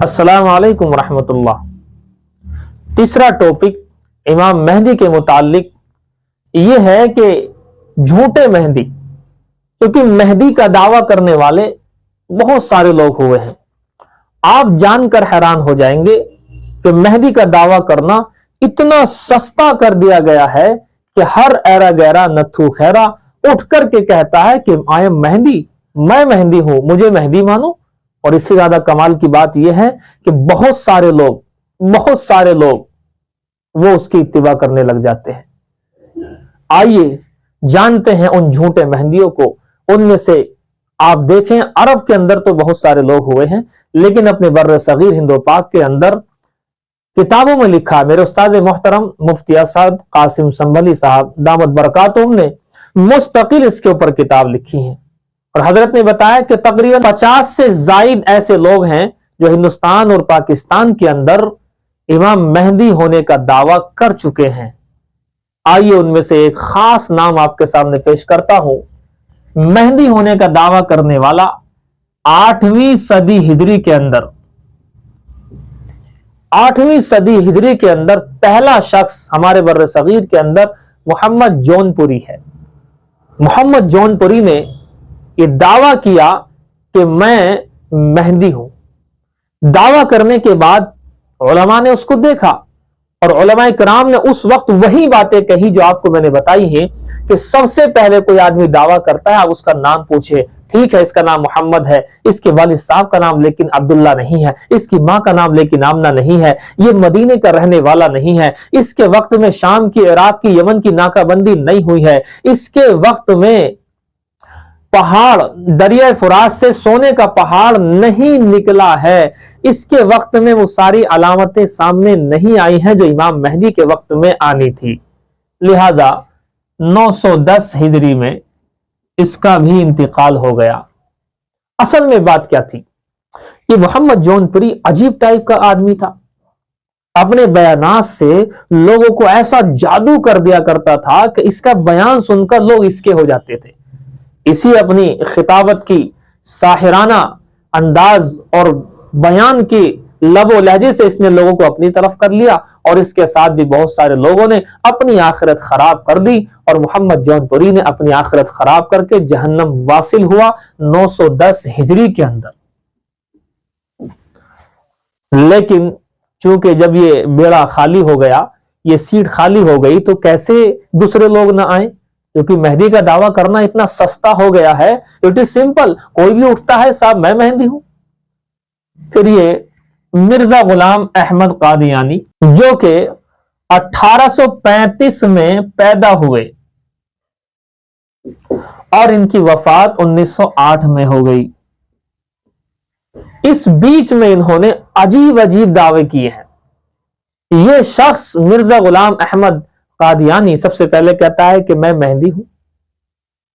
अस्सलाम वालेकुम रहमतुल्लाह। तीसरा टॉपिक इमाम मेहदी के मुतालिक ये है कि झूठे मेहदी, क्योंकि मेहदी का दावा करने वाले बहुत सारे लोग हुए हैं। आप जानकर हैरान हो जाएंगे कि मेहदी का दावा करना इतना सस्ता कर दिया गया है कि हर ऐरा गैरा नथु खैरा उठ करके कहता है कि आई एम मेहदी, मैं मेहदी हूं, मुझे मेहदी मानो। और इससे ज्यादा कमाल की बात यह है कि बहुत सारे लोग वो उसकी इत्तिबा करने लग जाते हैं। आइए जानते हैं उन झूठे मेहदियों को। उनमें से आप देखें, अरब के अंदर तो बहुत सारे लोग हुए हैं, लेकिन अपने बर्र सगीर हिंदो पाक के अंदर किताबों में लिखा, मेरे उस्ताद मोहतरम मुफ्ती असद कासिम संभली साहब दामत बरकातुहुम ने मुस्तकिल इसके ऊपर किताब लिखी है। और हजरत ने बताया कि तकरीबन 50 से जायद ऐसे लोग हैं जो हिंदुस्तान और पाकिस्तान के अंदर इमाम मेहदी होने का दावा कर चुके हैं। आइए उनमें से एक खास नाम आपके सामने पेश करता हूं। मेहदी होने का दावा करने वाला 8वीं सदी हिजरी के अंदर 8वीं सदी हिजरी के अंदर पहला शख्स हमारे बर्र सगीर के अंदर मोहम्मद जौनपुरी है। मोहम्मद जौनपुरी ने ये दावा किया कि मैं मेहदी हूं। दावा करने के बाद उलमा ने उसको देखा और उलमा किराम ने उस वक्त वही बातें कही जो आपको मैंने बताई हैं कि सबसे पहले कोई आदमी दावा करता है, आप उसका नाम पूछे। ठीक है, इसका नाम मोहम्मद है, इसके वालिद साहब का नाम लेकिन अब्दुल्ला नहीं है, इसकी मां का नाम लेकिन आमना नहीं है, ये मदीने का रहने वाला नहीं है, इसके वक्त में शाम की, इराक की, यमन की नाकाबंदी नहीं हुई है, इसके वक्त में पहाड़ दरिया फुरात से सोने का पहाड़ नहीं निकला है, इसके वक्त में वो सारी अलामतें सामने नहीं आई हैं जो इमाम मेहदी के वक्त में आनी थी। लिहाजा 910 हिजरी में इसका भी इंतकाल हो गया। असल में बात क्या थी? ये मोहम्मद जौनपुरी अजीब टाइप का आदमी था। अपने बयानात से लोगों को ऐसा जादू कर दिया करता था कि इसका बयान सुनकर लोग इसके हो जाते थे। इसी अपनी खिताबत की साहिराना अंदाज और बयान की लबो लहजे से इसने लोगों को अपनी तरफ कर लिया और इसके साथ भी बहुत सारे लोगों ने अपनी आखिरत खराब कर दी और मोहम्मद जौनपुरी ने अपनी आखिरत खराब करके जहन्नम वासिल हुआ 910 हिजरी के अंदर। लेकिन चूंकि जब ये बेड़ा खाली हो गया, ये सीट खाली हो गई, तो कैसे दूसरे लोग ना आए? क्योंकि मेहदी का दावा करना इतना सस्ता हो गया है, इट इज सिंपल, कोई भी उठता है साहब मैं मेहदी हूं। फिर ये मिर्जा गुलाम अहमद कादियानी जो कि 1835 में पैदा हुए और इनकी वफात 1908 में हो गई। इस बीच में इन्होंने अजीब अजीब दावे किए हैं। यह शख्स मिर्जा गुलाम अहमद कादियानी सबसे पहले कहता है कि मैं मेहदी हूं,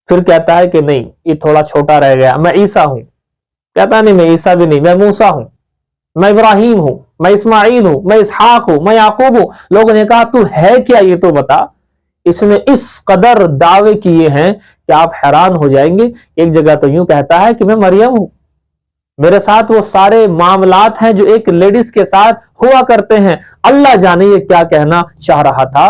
फिर कहता है कि नहीं ये थोड़ा छोटा रह गया, मैं ईसा हूं। कहता नहीं मैं ईसा भी नहीं, मैं मूसा हूं, मैं इब्राहिम हूं, मैं इस्माइल हूं, मैं इसहाक हूं, मैं याकूब हूं। लोगों ने कहा तू है क्या, ये तो बता। इसने इस कदर दावे किए हैं कि आप हैरान हो जाएंगे। एक जगह तो यूं कहता है कि मैं मरियम हूं, मेरे साथ वो सारे मामलात हैं जो एक लेडीज के साथ हुआ करते हैं। अल्लाह जाने ये क्या कहना चाह रहा था।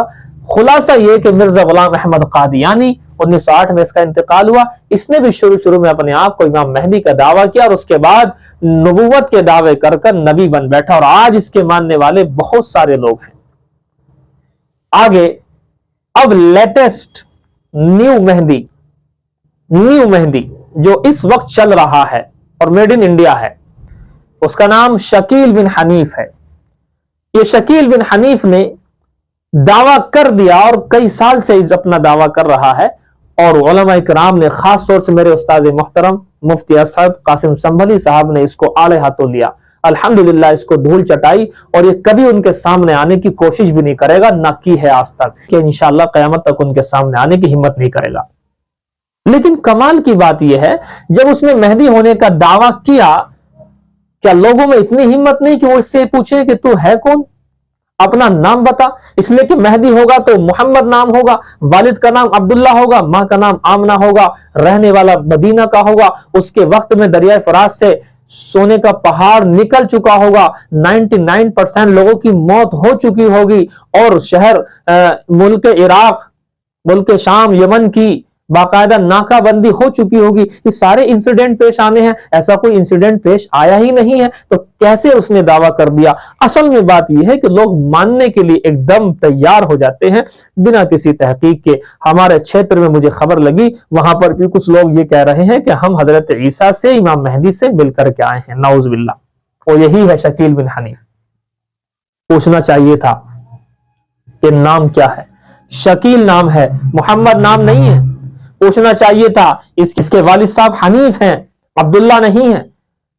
खुलासा ये कि मिर्जा गुलाम अहमद कादियानी 1908 में इसका इंतकाल हुआ। इसने भी शुरू में अपने आप को इमाम मेहदी का दावा किया और उसके बाद नबूवत के दावे कर नबी बन बैठा और आज इसके मानने वाले बहुत सारे लोग हैं। आगे अब लेटेस्ट न्यू मेहदी जो इस वक्त चल रहा है और मेड इन इंडिया है, उसका नाम शकील बिन हनीफ है। ये शकील बिन हनीफ ने दावा कर दिया और कई साल से अपना दावा कर रहा है और उलमा इकराम ने खास तौर से मेरे उस्ताद मोहतरम मुफ्ती असद कासिम संभली साहब ने इसको आड़े हाथों लिया। अल्हम्दुलिल्लाह इसको धूल चटाई और ये कभी उनके सामने आने की कोशिश भी नहीं करेगा, ना की है आज तक, कि इंशाअल्लाह क़यामत तक उनके सामने आने की हिम्मत नहीं करेगा। लेकिन कमाल की बात यह है, जब उसने मेहदी होने का दावा किया, क्या लोगों में इतनी हिम्मत नहीं कि वो इससे पूछे कि तू है कौन, अपना नाम बता। इसलिए कि मेहदी होगा तो मोहम्मद नाम होगा, वालिद का नाम अब्दुल्ला होगा, मां का नाम आमना होगा, रहने वाला मदीना का होगा, उसके वक्त में दरिया फराज से सोने का पहाड़ निकल चुका होगा, 99% लोगों की मौत हो चुकी होगी, और शहर मुल्क इराक, मुल्क शाम, यमन की बाकायदा नाकाबंदी हो चुकी होगी। ये सारे इंसिडेंट पेश आने हैं, ऐसा कोई इंसिडेंट पेश आया ही नहीं है, तो कैसे उसने दावा कर दिया? असल में बात यह है कि लोग मानने के लिए एकदम तैयार हो जाते हैं बिना किसी तहकीक के। हमारे क्षेत्र में मुझे खबर लगी, वहां पर भी कुछ लोग ये कह रहे हैं कि हम हजरत ईसा से, इमाम मेहदी से मिलकर के आए हैं, नाउज बिल्लाह। और यही है शकील बिन हनीफ। पूछना चाहिए था कि नाम क्या है। शकील नाम है, मोहम्मद नाम नहीं है। पूछना चाहिए था इसके वालिद साहब हनीफ हैं, अब्दुल्ला नहीं है।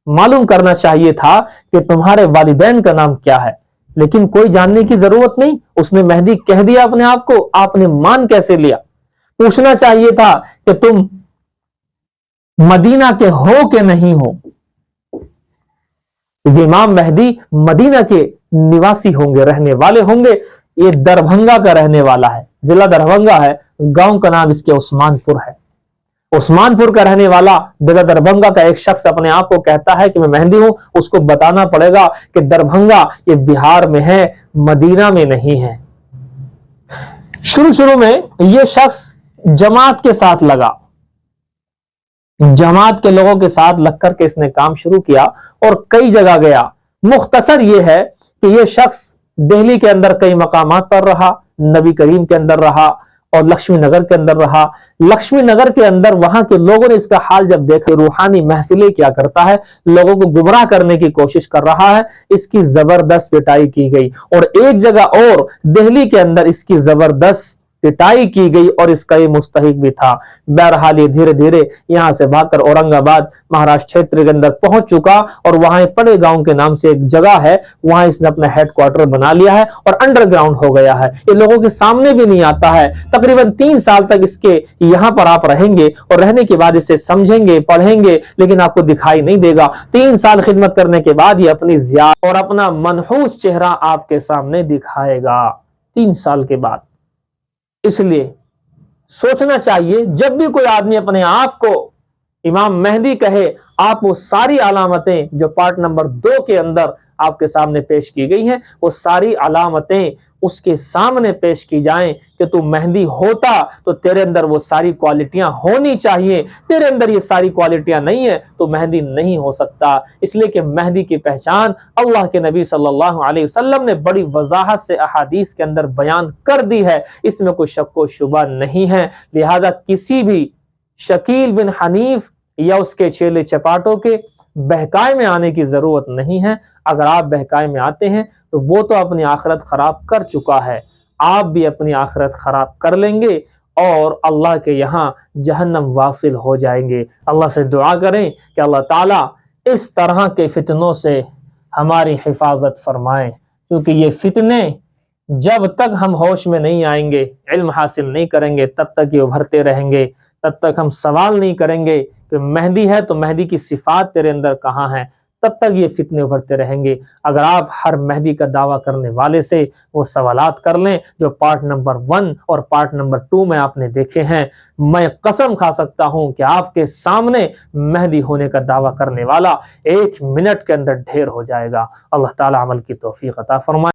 मालूम करना चाहिए था कि तुम्हारे वालिदैन का नाम क्या है, लेकिन कोई जानने की जरूरत नहीं। उसने मेहदी कह दिया अपने आप को, आपने मान कैसे लिया? पूछना चाहिए था कि तुम मदीना के हो कि नहीं हो। इमाम मेहदी मदीना के निवासी होंगे, रहने वाले होंगे। ये दरभंगा का रहने वाला है, जिला दरभंगा है, गांव का नाम इसके उस्मानपुर है। उस्मानपुर का रहने वाला जिला दरभंगा का एक शख्स अपने आप को कहता है कि मैं मेहदी हूं, उसको बताना पड़ेगा कि दरभंगा ये बिहार में है, मदीना में नहीं है। शुरू में ये शख्स जमात के साथ लगा, जमात के लोगों के साथ लग करके इसने काम शुरू किया और कई जगह गया। मुख्तसर ये है कि ये शख्स दिल्ली के अंदर कई मकामात पर रहा, नबी करीम के अंदर रहा और लक्ष्मी नगर के अंदर रहा। लक्ष्मी नगर के अंदर वहां के लोगों ने इसका हाल जब देखा, रूहानी महफिलें क्या करता है, लोगों को गुमराह करने की कोशिश कर रहा है, इसकी जबरदस्त पिटाई की गई। और एक जगह और दिल्ली के अंदर इसकी जबरदस्त पिटाई की गई और इसका ये मुस्तहिक भी था। बहरहाल ये धीरे धीरे यहां से भागकर औरंगाबाद महाराष्ट्र क्षेत्र के अंदर पहुंच चुका और वहां पड़े गांव के नाम से एक जगह है, वहां इसने अपना हेडक्वार्टर बना लिया है और अंडरग्राउंड हो गया है। ये लोगों के सामने भी नहीं आता है। तकरीबन 3 साल तक इसके यहां पर आप रहेंगे और रहने के बाद इसे समझेंगे, पढ़ेंगे, लेकिन आपको दिखाई नहीं देगा। 3 साल खिदमत करने के बाद ये अपनी ज़ियाद और अपना मनहूस चेहरा आपके सामने दिखाएगा 3 साल के बाद। इसलिए सोचना चाहिए, जब भी कोई आदमी अपने आप को इमाम मेहदी कहे, आप वो सारी अलामतें जो पार्ट नंबर 2 के अंदर आपके सामने पेश की गई हैं, वो सारी अलामतें उसके सामने पेश की जाएं कि तू मेहदी होता तो तेरे अंदर वो सारी क्वालिटियां होनी चाहिए। तेरे अंदर ये सारी क्वालिटियां नहीं है तो मेहदी नहीं हो सकता। इसलिए कि मेहदी की पहचान अल्लाह के नबी सल्लल्लाहु अलैहि वसल्लम ने बड़ी वजाहत से अहादीस के अंदर बयान कर दी है, इसमें कोई शक व शुबा नहीं है। लिहाजा किसी भी शकील बिन हनीफ या उसके चेले चपाटों के बहकाए में आने की जरूरत नहीं है। अगर आप बहकाए में आते हैं तो वो तो अपनी आखिरत खराब कर चुका है, आप भी अपनी आखिरत खराब कर लेंगे और अल्लाह के यहाँ जहन्नम वासिल हो जाएंगे। अल्लाह से दुआ करें कि अल्लाह ताला इस तरह के फितनों से हमारी हिफाजत फरमाए, क्योंकि ये फितने जब तक हम होश में नहीं आएंगे, इल्म हासिल नहीं करेंगे, तब तक ये उभरते रहेंगे। तब तक हम सवाल नहीं करेंगे कि मेहदी है तो मेहदी की सिफात तेरे अंदर कहाँ है, तब तक ये फितने उभरते रहेंगे। अगर आप हर मेहदी का दावा करने वाले से वो सवालात कर लें जो पार्ट नंबर 1 और पार्ट नंबर 2 में आपने देखे हैं, मैं कसम खा सकता हूं कि आपके सामने मेहदी होने का दावा करने वाला 1 मिनट के अंदर ढेर हो जाएगा। अल्लाह ताला अमल की तौफीक अता फरमाए।